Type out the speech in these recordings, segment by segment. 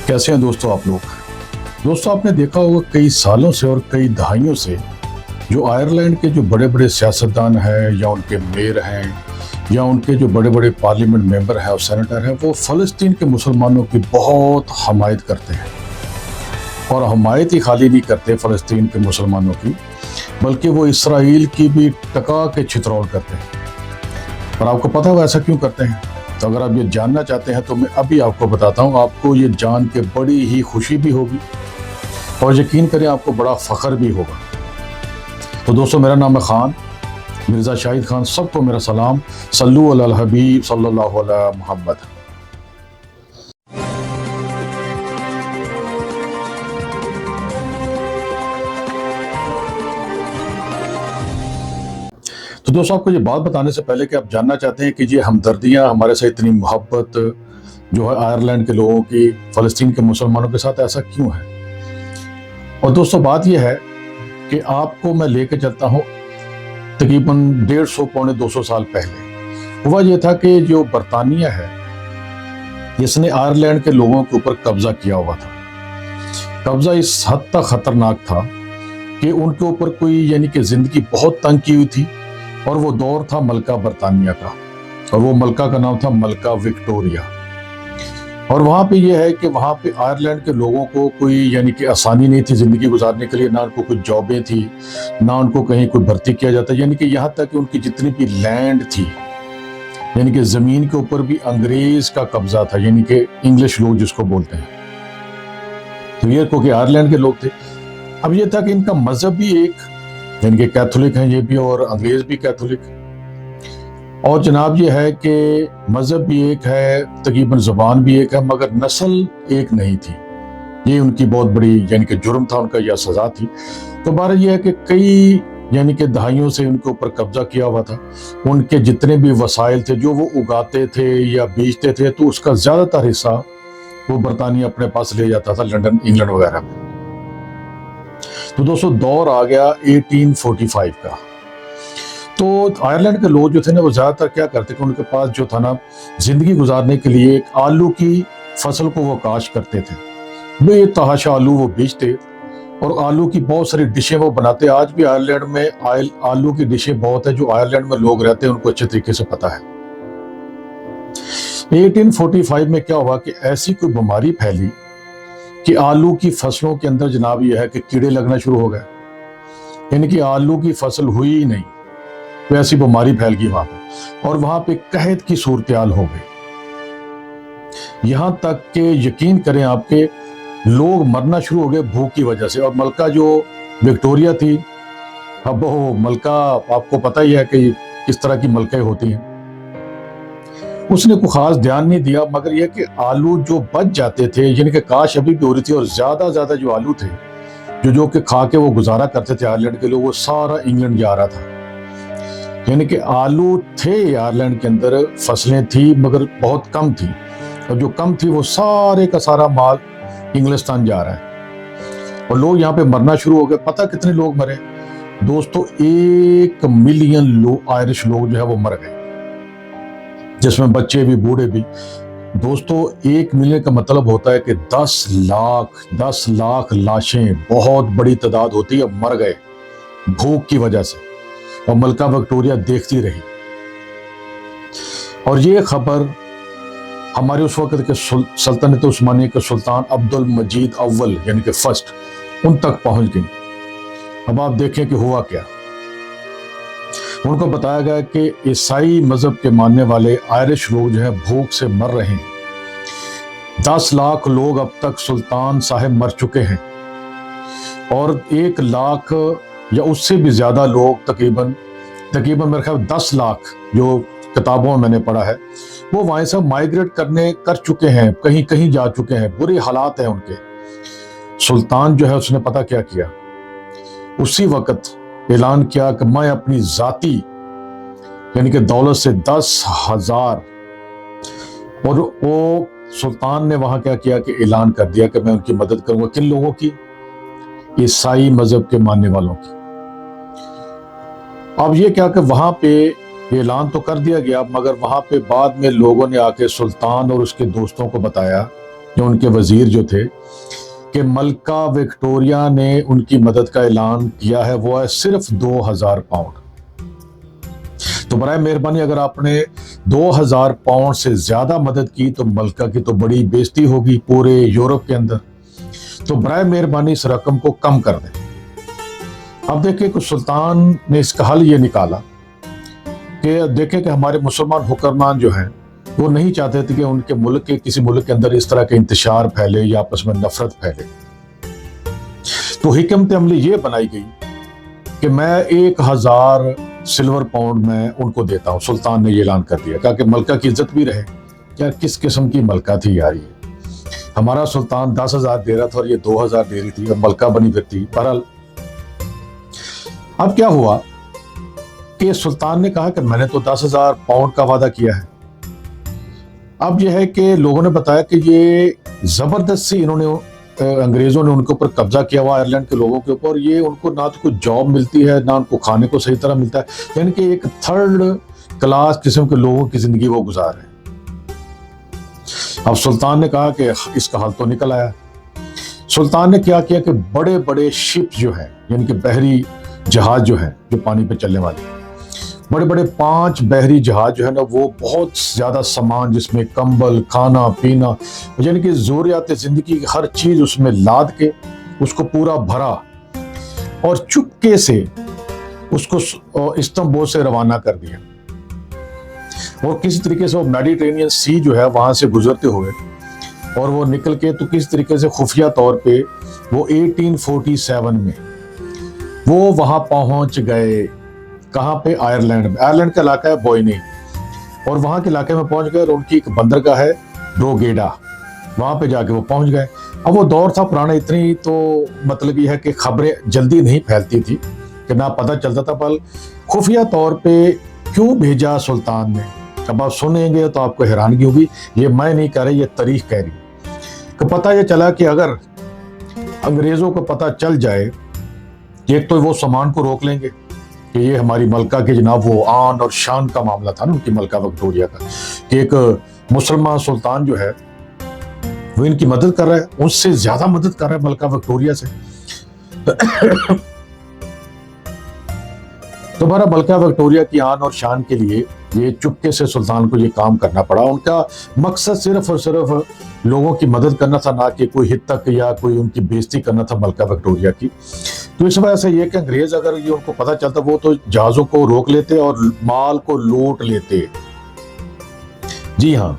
कैसे हैं दोस्तों आप लोग। दोस्तों आपने देखा होगा कई सालों से और कई दहाइयों से जो आयरलैंड के जो बड़े बड़े सियासतदान हैं या उनके मेयर हैं या उनके जो बड़े बड़े पार्लियामेंट मेंबर हैं और सेनेटर हैं वो फ़लस्तीन के मुसलमानों की बहुत हमायत करते हैं। और हमायत ही खाली नहीं करते फ़लस्तीन के मुसलमानों की, बल्कि वो इसराइल की भी टका के छितरौल करते हैं। और आपको पता है वो ऐसा क्यों करते हैं? तो अगर आप ये जानना चाहते हैं तो मैं अभी आपको बताता हूँ। आपको ये जान के बड़ी ही खुशी भी होगी और यकीन करें आपको बड़ा फ़ख्र भी होगा। तो दोस्तों मेरा नाम है खान, मिर्ज़ा शाहिद खान। सबको मेरा सलाम। सल्लु अलल हबीब सल्लल्लाहु अलैहि मुहम्मद। तो दोस्तों आपको ये बात बताने से पहले कि आप जानना चाहते हैं कि ये हमदर्दियाँ, हमारे साथ इतनी मोहब्बत जो है आयरलैंड के लोगों की फ़लस्तीन के मुसलमानों के साथ, ऐसा क्यों है? और दोस्तों बात यह है कि आपको मैं लेके चलता हूँ तकरीबन 150 पौने 200 साल पहले। हुआ ये था कि जो बरतानिया है इसने आयरलैंड के लोगों के ऊपर कब्जा किया हुआ था। कब्जा इस हद तक खतरनाक था कि उनके ऊपर कोई यानी कि जिंदगी बहुत तंग की हुई थी। और वो दौर था मलका बरतानिया का, और वो मलका का नाम था मलका विक्टोरिया। और वहाँ पे ये है कि वहाँ पे आयरलैंड के लोगों को कोई यानी कि आसानी नहीं थी ज़िंदगी गुजारने के लिए। ना उनको कोई जॉबें थी, ना उनको कहीं कोई भर्ती किया जाता। यानी कि यहाँ तक कि उनकी जितनी भी लैंड थी, यानी कि ज़मीन के ऊपर भी अंग्रेज़ का कब्जा था, यानी कि इंग्लिश लोग जिसको बोलते हैं। तो ये क्योंकि आयरलैंड के लोग थे। अब ये था कि इनका मज़हब भी एक, यानी कि कैथोलिक हैं ये भी और अंग्रेज़ भी कैथोलिक। और जनाब ये है कि मज़हब भी एक है, तकरीबन ज़बान भी एक है, मगर नस्ल एक नहीं थी। ये उनकी बहुत बड़ी यानी कि जुर्म था उनका, या सज़ा थी। तो बारह ये है कि कई यानी कि दहाइयों से उनके ऊपर कब्जा किया हुआ था। उनके जितने भी वसाइल थे जो वो उगाते थे या बेचते थे, तो उसका ज़्यादातर हिस्सा वो बरतानिया अपने पास ले जाता था, लंदन इंग्लैंड वगैरह में। तो दोस्तों दौर आ गया 1845 का। तो आयरलैंड के लोग जो थे ना वो ज़्यादातर क्या करते थे, उनके पास जो था ना ज़िंदगी गुजारने के लिए एक आलू की फसल को वो काश्त करते थे। बेतहाशा आलू वो बेचते और आलू की बहुत सारी डिशें वो बनाते। आज भी आयरलैंड में आलू की डिशें बहुत है, जो आयरलैंड में लोग रहते हैं उनको अच्छे तरीके से पता है। 1845 में क्या हुआ कि ऐसी कोई बीमारी फैली कि आलू की फसलों के अंदर जनाब यह है कि कीड़े लगना शुरू हो गए। यानी कि आलू की फसल हुई ही नहीं, तो ऐसी बीमारी फैल गई वहां पे, और वहां पे कहत की सूरत-ए-हाल हो गई। यहां तक कि यकीन करें आपके लोग मरना शुरू हो गए भूख की वजह से। और मलका जो विक्टोरिया थी, अब वो मलका आपको पता ही है कि किस तरह की मलकें होती हैं, उसने कोई खास ध्यान नहीं दिया। मगर यह कि आलू जो बच जाते थे, यानी कि काश अभी भी हो रही थी, और ज्यादा जो आलू थे जो कि खा के वो गुजारा करते थे आयरलैंड के लोग, वो सारा इंग्लैंड जा रहा था। यानी कि आलू थे आयरलैंड के अंदर, फसलें थी मगर बहुत कम थी, और जो कम थी वो सारे का सारा माल इंग्लिस्तान जा रहा है। और लोग यहाँ पे मरना शुरू हो गए। पता कितने लोग मरे दोस्तों? 1 मिलियन लोग, आयरिश लोग जो है वो मर गए, जिसमें बच्चे भी बूढ़े भी। दोस्तों 1 मिलियन का मतलब होता है कि 10 लाख लाशें, बहुत बड़ी तादाद होती है, मर गए भूख की वजह से। और मलका विक्टोरिया देखती रही। और ये खबर हमारे उस वक्त के सल्तनत उस्मानिया के सुल्तान अब्दुल मजीद अव्वल यानी कि फर्स्ट, उन तक पहुंच गई। अब आप देखें कि हुआ क्या। उनको बताया गया कि ईसाई मजहब के मानने वाले आयरिश लोग जो है भूख से मर रहे हैं। 10 लाख लोग अब तक सुल्तान साहब मर चुके हैं, और 1 लाख या उससे भी ज्यादा लोग तकरीबन मेरे ख्याल 10 लाख जो किताबों में मैंने पढ़ा है, वो वहां से माइग्रेट कर चुके हैं, कहीं कहीं जा चुके हैं। बुरे हालात हैं उनके। सुल्तान जो है उसने पता क्या किया, उसी वक्त ऐलान किया कि मैं अपनी जाती यानी कि दौलत से 10,000, और वो सुल्तान ने वहां क्या किया कि ऐलान कर दिया कि मैं उनकी मदद करूंगा। किन लोगों की? ईसाई मजहब के मानने वालों की। अब ये क्या कि वहां पे ऐलान तो कर दिया गया, मगर वहां पे बाद में लोगों ने आके सुल्तान और उसके दोस्तों को बताया جو ان کے وزیر جو تھے کہ ملکہ وکٹوریہ نے ان کی مدد کا اعلان کیا ہے وہ ہے صرف 2000 پاؤنڈ. تو برائے مہربانی اگر آپ نے 2000 پاؤنڈ سے زیادہ مدد کی تو ملکہ کی تو بڑی بےزتی ہوگی پورے یورپ کے اندر. تو برائے مہربانی اس رقم کو کم کر دیں. اب دیکھیں کہ سلطان نے اس کا حل یہ نکالا کہ دیکھیں کہ ہمارے مسلمان حکمران جو ہیں وہ نہیں چاہتے تھے کہ ان کے ملک کے کسی ملک کے اندر اس طرح کے انتشار پھیلے یا آپس میں نفرت پھیلے. تو حکمت عملی یہ بنائی گئی کہ میں 1000 سلور پاؤنڈ میں ان کو دیتا ہوں. سلطان نے یہ اعلان کر دیا کہا کہ ملکہ کی عزت بھی رہے. کیا کس قسم کی ملکہ تھی یار یہ؟ ہمارا سلطان 10,000 دے رہا تھا اور یہ 2000 دے رہی تھی اور ملکہ بنی پھر تھی. بہرحال اب کیا ہوا کہ سلطان نے کہا کہ میں نے تو 10,000 پاؤنڈ کا وعدہ کیا ہے. اب یہ ہے کہ لوگوں نے بتایا کہ یہ زبردستی انہوں نے انگریزوں نے ان کے اوپر قبضہ کیا ہوا آئرلینڈ کے لوگوں کے اوپر. یہ ان کو نہ تو کوئی جاب ملتی ہے نہ ان کو کھانے کو صحیح طرح ملتا ہے. یعنی کہ ایک تھرڈ کلاس قسم کے لوگوں کی زندگی وہ گزار رہے ہیں. اب سلطان نے کہا کہ اس کا حل تو نکل آیا. سلطان نے کیا کیا کہ بڑے بڑے شپ جو ہیں یعنی کہ بحری جہاز جو ہیں جو پانی پہ چلنے والے بڑے بڑے 5 بحری جہاز جو ہے نا وہ بہت زیادہ سامان جس میں کمبل کھانا پینا یعنی کہ ضروریات زندگی کی ہر چیز اس میں لاد کے اس کو پورا بھرا اور چپکے سے اس کو استنبول سے روانہ کر دیا. اور کسی طریقے سے وہ میڈیٹرینین سی جو ہے وہاں سے گزرتے ہوئے اور وہ نکل کے تو کسی طریقے سے خفیہ طور پہ وہ 1847 میں وہ وہاں پہنچ گئے. کہاں پہ؟ آئرلینڈ میں. آئرلینڈ کا علاقہ ہے بوئنی اور وہاں کے علاقے میں پہنچ گئے اور ان کی ایک بندرگاہ ہے روگیڈا وہاں پہ جا کے وہ پہنچ گئے. اب وہ دور تھا پرانا اتنی تو مطلب یہ ہے کہ خبریں جلدی نہیں پھیلتی تھی کہ نہ پتہ چلتا تھا پر خفیہ طور پہ کیوں بھیجا سلطان نے. اب آپ سنیں گے تو آپ کو حیرانگی ہوگی. یہ میں نہیں کہہ رہی یہ تاریخ کہہ رہی کہ پتہ یہ چلا کہ اگر انگریزوں کو پتہ چل جائے ایک تو وہ سامان کو روک لیں گے کہ یہ ہماری ملکہ کے جناب وہ آن اور شان کا معاملہ تھا نا ان کی ملکہ وکٹوریہ کا کہ ایک مسلمان سلطان جو ہے وہ ان کی مدد کر رہا ہے اس سے زیادہ مدد کر رہا ہے ملکہ وکٹوریہ سے. تو ہمارا ملکہ وکٹوریہ کی آن اور شان کے لیے یہ چپکے سے سلطان کو یہ کام کرنا پڑا. ان کا مقصد صرف اور صرف لوگوں کی مدد کرنا تھا نہ کہ کوئی حد تک یا کوئی ان کی بےزتی کرنا تھا ملکہ وکٹوریہ کی. تو اس وجہ سے یہ کہ انگریز اگر یہ ان کو پتہ چلتا وہ تو جہازوں کو روک لیتے اور مال کو لوٹ لیتے. جی ہاں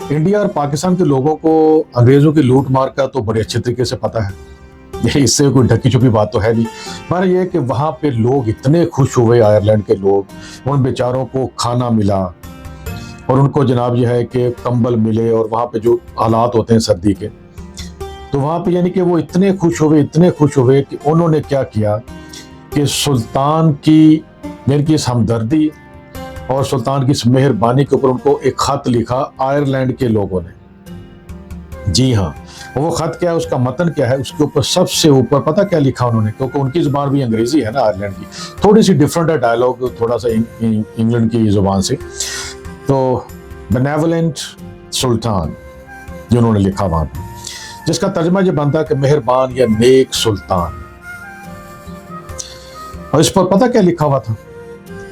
انڈیا اور پاکستان کے لوگوں کو انگریزوں کی لوٹ مار کا تو بڑے اچھے طریقے سے پتہ ہے. اس سے کوئی ڈھکی چھپی بات تو ہے نہیں. مگر یہ کہ وہاں پہ لوگ اتنے خوش ہوئے آئرلینڈ کے لوگ ان بیچاروں کو کھانا ملا اور ان کو جناب یہ ہے کہ کمبل ملے اور وہاں پہ جو حالات ہوتے ہیں سردی کے تو وہاں پہ یعنی کہ وہ اتنے خوش ہوئے کہ انہوں نے کیا کیا کہ سلطان کی یعنی کہ اس ہمدردی اور سلطان کی اس مہربانی کے اوپر ان کو ایک خط لکھا آئرلینڈ کے لوگوں نے. جی ہاں وہ خط کیا ہے اس کا متن کیا ہے اس کے اوپر سب سے اوپر پتہ کیا لکھا انہوں نے کیونکہ ان کی زبان بھی انگریزی ہے نا آئرلینڈ کی تھوڑی سی ڈفرنٹ ہے ڈائلاگ تھوڑا سا انگلینڈ کی زبان سے. تو بینیولنٹ سلطان جو انہوں نے لکھا وہاں پہ جس کا ترجمہ یہ بنتا ہے کہ مہربان یا نیک سلطان. اور اس پر پتہ کیا لکھا ہوا تھا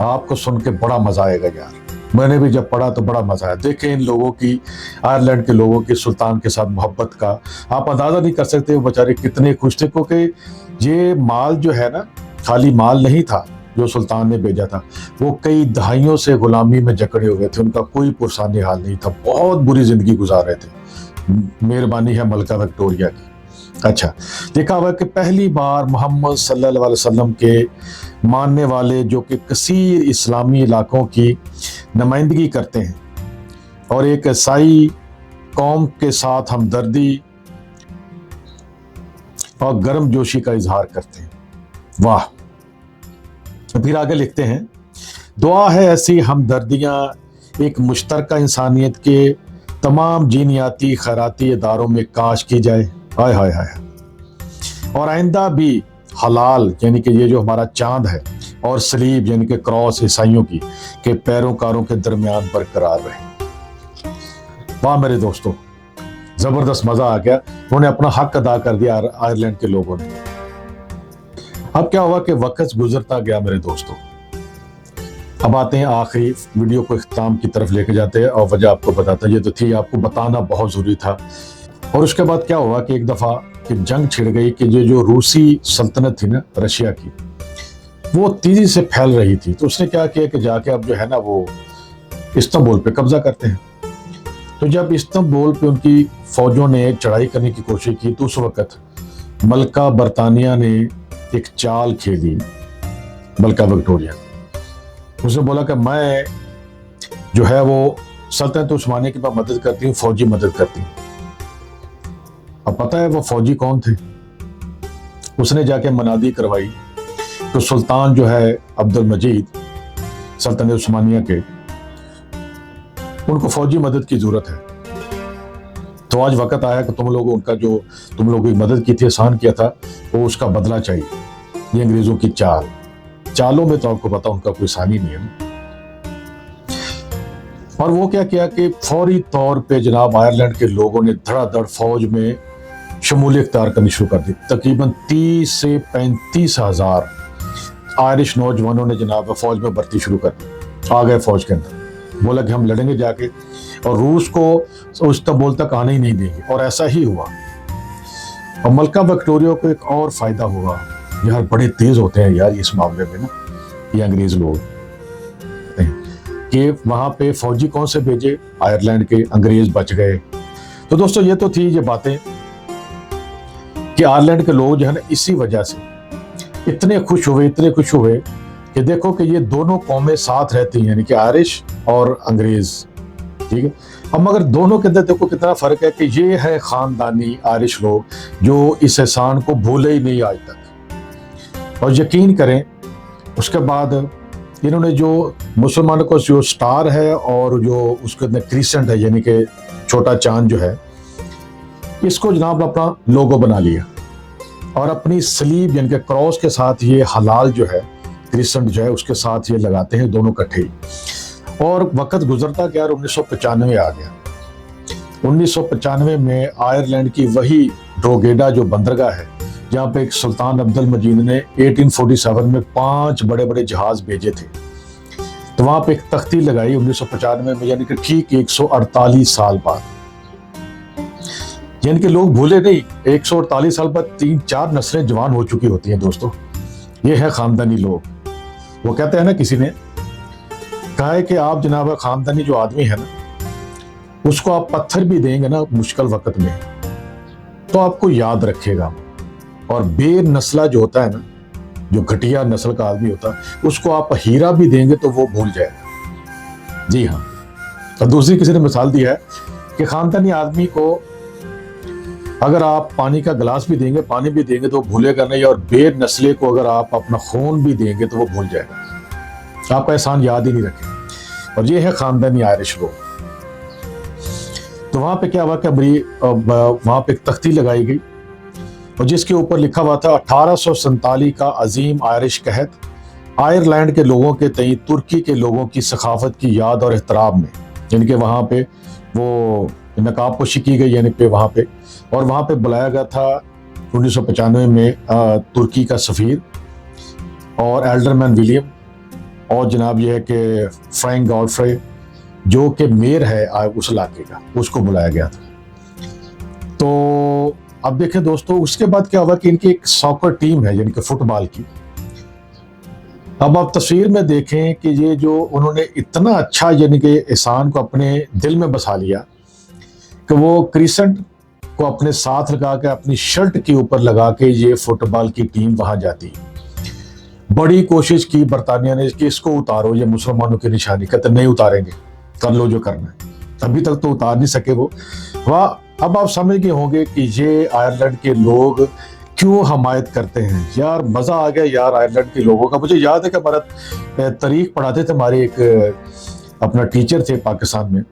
آپ کو سن کے بڑا مزہ آئے گا یار. میں نے بھی جب پڑھا تو بڑا مزہ آیا. دیکھیں ان لوگوں کی آئرلینڈ کے لوگوں کی سلطان کے ساتھ محبت کا آپ اندازہ نہیں کر سکتے وہ بیچارے کتنے خوش تھے کیونکہ یہ مال جو ہے نا خالی مال نہیں تھا جو سلطان نے بھیجا تھا وہ کئی دہائیوں سے غلامی میں جکڑے ہوئے تھے. ان کا کوئی پرسانی حال نہیں تھا بہت بری زندگی گزار رہے تھے. مہربانی ہے ملکہ وکٹوریہ کی. اچھا دیکھا ہوا کہ پہلی بار محمد صلی اللہ علیہ وسلم کے ماننے والے جو کہ کثیر اسلامی علاقوں کی نمائندگی کرتے ہیں اور ایک عیسائی قوم کے ساتھ ہمدردی اور گرم جوشی کا اظہار کرتے ہیں. واہ. پھر آگے لکھتے ہیں دعا ہے ایسی ہمدردیاں ایک مشترکہ انسانیت کے تمام جینیاتی خیراتی اداروں میں کاش کی جائے. ہائے ہائے ہائے. اور آئندہ بھی حلال یعنی کہ یہ جو ہمارا چاند ہے اور سلیب یعنی کہ کراس عیسائیوں کی کے پیروکاروں کے درمیان برقرار رہے. واہ میرے دوستو जबरदस्त मजा आ गया, उन्होंने अपना हक अदा कर दिया आयरलैंड के लोगों ने। अब क्या हुआ कि वक्त गुजरता गया मेरे दोस्तों। अब आते हैं आखिरी वीडियो को इख्तिताम की तरफ लेके जाते हैं, और वजह आपको बताता है, ये तो थी आपको बताना बहुत जरूरी था। और उसके बाद क्या हुआ कि एक दफा कि जंग छिड़ गई कि जो रूसी सल्तनत थी ना रशिया की, वो तेजी से फैल रही थी। तो उसने क्या किया कि जाके अब जो है ना वो इस्तांबुल पे कब्जा करते हैं। तो जब इस्तांबुल पे उनकी फौजों ने चढ़ाई करने की कोशिश की, तो उस वक्त मलका बरतानिया ने एक चाल खेली, मलका विक्टोरिया। उसने बोला कि मैं जो है वो सल्तनत उस्मानिया की मदद करती हूँ, फौजी मदद करती हूँ। अब पता है वो फौजी कौन थे? उसने जाके मनादी करवाई तो सुल्तान जो है अब्दुल मजीद सल्तनत उस्मानिया के, उनको फौजी मदद की जरूरत है। तो आज वक्त आया कि तुम लोगों उनका जो तुम लोगों की मदद की थी, एहसान किया था, वो उसका बदला चाहिए। ये अंग्रेजों की चालों में तो आपको पता उनका कोई सानी नहीं है। और वो क्या किया कि फौरी तौर पे जनाब आयरलैंड के लोगों ने धड़ाधड़ फौज में शमूलियत इख्तियार करनी शुरू कर दी। तकरीबन 30 से 35 हजार आयरिश नौजवानों ने जनाब फौज में भर्ती शुरू कर दी, आ गए फौज के अंदर। बोला कि हम लड़ेंगे जाके, और रूस को इस्तांबुल तक आने ही नहीं देंगे। और ऐसा ही हुआ। और मलका विक्टोरिया को एक और फायदा हुआ, यार बड़े तेज होते हैं यार इस मामले में ना ये अंग्रेज लोग, कि वहां पे फौजी कौन से भेजे, आयरलैंड के, अंग्रेज बच गए। तो दोस्तों ये तो थी ये बातें कि आयरलैंड के लोग जो है ना इसी वजह से इतने खुश हुए कि देखो कि ये दोनों कौमें साथ रहती हैं, यानी कि आयरिश और अंग्रेज, ठीक है। अब मगर दोनों के अंदर देखो कितना फर्क है कि ये है खानदानी आयरिश लोग जो इस एहसान को भूले ही नहीं आज तक। और यकीन करें उसके बाद इन्होंने जो मुसलमानों को जो स्टार है और जो उसके अंदर क्रिसेंट है, यानी कि छोटा चांद जो है, इसको जनाब अपना लोगो बना लिया। और अपनी सलीब यानी कि क्रॉस के साथ ये हलाल जो है, क्रिसेंट जो है, उसके साथ ये लगाते हैं दोनों इकट्ठे। और वक्त गुजरता गया, 1995 आ गया। 1995 में आयरलैंड की वही ड्रोगेडा जो बंदरगाह है, जहाँ पे एक सुल्तान अब्दुल मजीद ने 1847 में 5 बड़े बड़े जहाज भेजे थे। तो वहां पे एक तख्ती लगाई 1995 में, यानी कि ठीक 148 साल बाद। यानी कि लोग भूले नहीं, 148 साल बाद 3-4 नस्लें जवान हो चुकी होती हैं दोस्तों। ये है खानदानी लोग। वो कहते हैं ना, किसी ने कहा है कि आप जनाब खानदानी जो आदमी है ना, उसको आप पत्थर भी देंगे ना मुश्किल वक्त में, तो आपको याद रखेगा। और बेनस्ला जो होता है ना, जो घटिया नस्ल का आदमी होता है, उसको आप हीरा भी देंगे तो वो भूल जाएगा। जी हाँ। और दूसरी किसी ने मिसाल दी है कि खानदानी आदमी को अगर आप पानी का गिलास भी देंगे, पानी भी देंगे तो वो भूलेगा नहीं, और बेनस्ले को अगर आप अपना खून भी देंगे तो वो भूल जाएगा, आपका एहसान याद ही नहीं रखेगा। और ये है खानदानी आयरिश लोग। तो वहां पे क्या हुआ कि वहां पे एक तख्ती लगाई गई, और जिसके ऊपर लिखा हुआ था 1847 का अजीम आयरिश कहत, आयरलैंड के लोगों के तई तुर्की के लोगों की सखाफत की याद और एहतराम में। यानी कि वहाँ पे वो नकाब पोशी की गई, यानी पे वहाँ पे, और वहाँ पे बुलाया गया था 1995 में तुर्की का सफ़ीर और एल्डरमैन विलियम, और जनाब यह है कि फ्रैंक गॉडफ्रे जो कि मेयर है उस इलाके का, उसको बुलाया गया था। तो अब देखें दोस्तों, उसके बाद क्या हुआ कि इनकी एक सॉकर टीम है, यानी कि फुटबॉल की। अब आप तस्वीर में देखें कि ये जो उन्होंने इतना अच्छा यानी कि एहसान को अपने दिल में बसा लिया कि वो क्रिसेंट को अपने साथ लगा के अपनी शर्ट के ऊपर लगा के ये फुटबॉल की टीम वहां जाती। बड़ी कोशिश की बरतानिया ने कि इसको उतारो, ये मुसलमानों की निशानी, कहते नहीं उतारेंगे, कर लो जो करना है। अभी तक तो उतार नहीं सके वो। वाह, अब आप समझ गए होंगे कि ये आयरलैंड के लोग क्यों हमायत करते हैं। यार मजा आ गया यार आयरलैंड के लोगों का। मुझे याद है कि हमारा तारीख पढ़ाते थे, हमारे एक अपना टीचर थे पाकिस्तान में,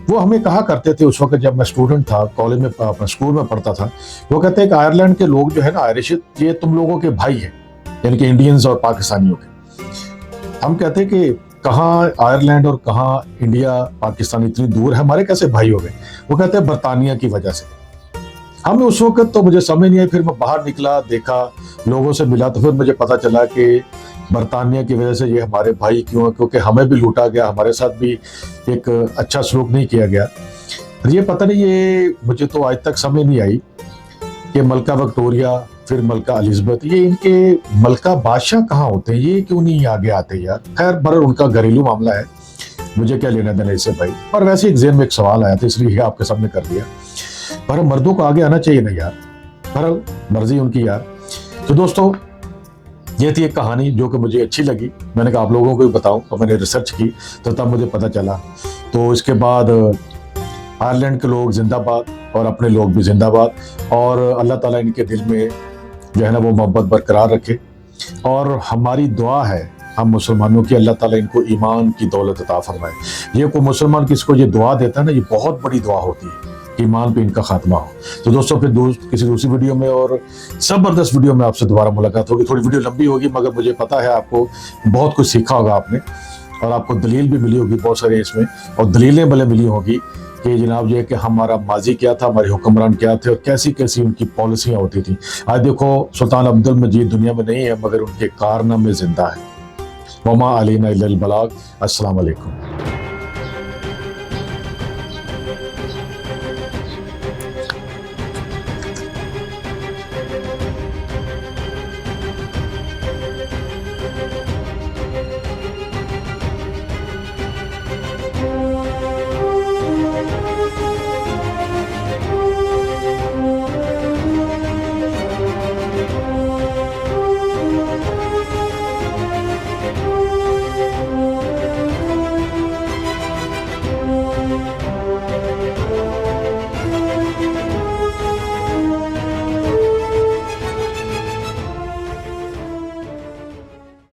वो हमें कहा करते थे उस वक्त जब मैं स्टूडेंट था, कॉलेज में अपना स्कूल में पढ़ता था। वो कहते हैं कि आयरलैंड के लोग जो है ना आयरिश, ये तुम लोगों के भाई हैं, यानी कि इंडियंस और पाकिस्तानियों के। हम कहते हैं कि کہاں آئرلینڈ اور کہاں انڈیا پاکستان اتنی دور ہے، ہمارے کیسے بھائی ہو گئے؟ وہ کہتے ہیں برطانیہ کی وجہ سے۔ ہم اس وقت تو مجھے سمجھ نہیں آئی، پھر میں باہر نکلا، دیکھا، لوگوں سے ملا، تو پھر مجھے پتا چلا کہ برطانیہ کی وجہ سے یہ ہمارے بھائی کیوں ہیں، کیونکہ ہمیں بھی لوٹا گیا، ہمارے ساتھ بھی ایک اچھا سلوک نہیں کیا گیا۔ یہ پتہ نہیں، یہ مجھے تو آج تک سمجھ نہیں آئی کہ ملکہ وکٹوریہ، پھر ملکہ الزبتھ، یہ ان کے ملکہ بادشاہ کہاں ہوتے ہیں؟ یہ کیوں نہیں آگے آتے یار؟ خیر بر ان کا گھریلو معاملہ ہے، مجھے کیا لینا دینا اس سے بھائی۔ اور ویسے ایک ذہن میں ایک سوال آیا تھا، اس لیے آپ کے سامنے کر دیا۔ پر مردوں کو آگے آنا چاہیے نا یار، پر مرضی ان کی یار۔ تو دوستو، یہ تھی ایک کہانی جو کہ مجھے اچھی لگی، میں نے کہا آپ لوگوں کو بھی بتاؤں، اور میں نے ریسرچ کی تو تب مجھے پتہ چلا۔ تو اس کے بعد آئرلینڈ کے لوگ زندہ باد، اور اپنے لوگ بھی زندہ باد، اور اللہ تعالیٰ ان کے دل میں جو ہے نا وہ محبت برقرار رکھے۔ اور ہماری دعا ہے ہم مسلمانوں کی، اللہ تعالیٰ ان کو ایمان کی دولت عطا فرمائے۔ یہ کوئی مسلمان کسی کو یہ دعا دیتا ہے نا، یہ بہت بڑی دعا ہوتی ہے کہ ایمان پہ ان کا خاتمہ ہو۔ تو دوستوں، پھر کسی دوسری ویڈیو میں اور زبردست ویڈیو میں آپ سے دوبارہ ملاقات ہوگی۔ تھوڑی ویڈیو لمبی ہوگی، مگر مجھے پتا ہے آپ کو بہت کچھ سیکھا ہوگا آپ نے، اور آپ کو دلیل بھی ملی ہوگی بہت سارے اس میں، اور دلیلیں بھلے ملی ہوگی کہ جناب یہ کہ ہمارا ماضی کیا تھا، ہمارے حکمران کیا تھے، اور کیسی کیسی ان کی پالیسیاں ہوتی تھیں۔ آج دیکھو سلطان عبد المجید دنیا میں نہیں ہے، مگر ان کے کارنامے زندہ ہیں۔ وما علینا الا البلاغ۔ السلام علیکم۔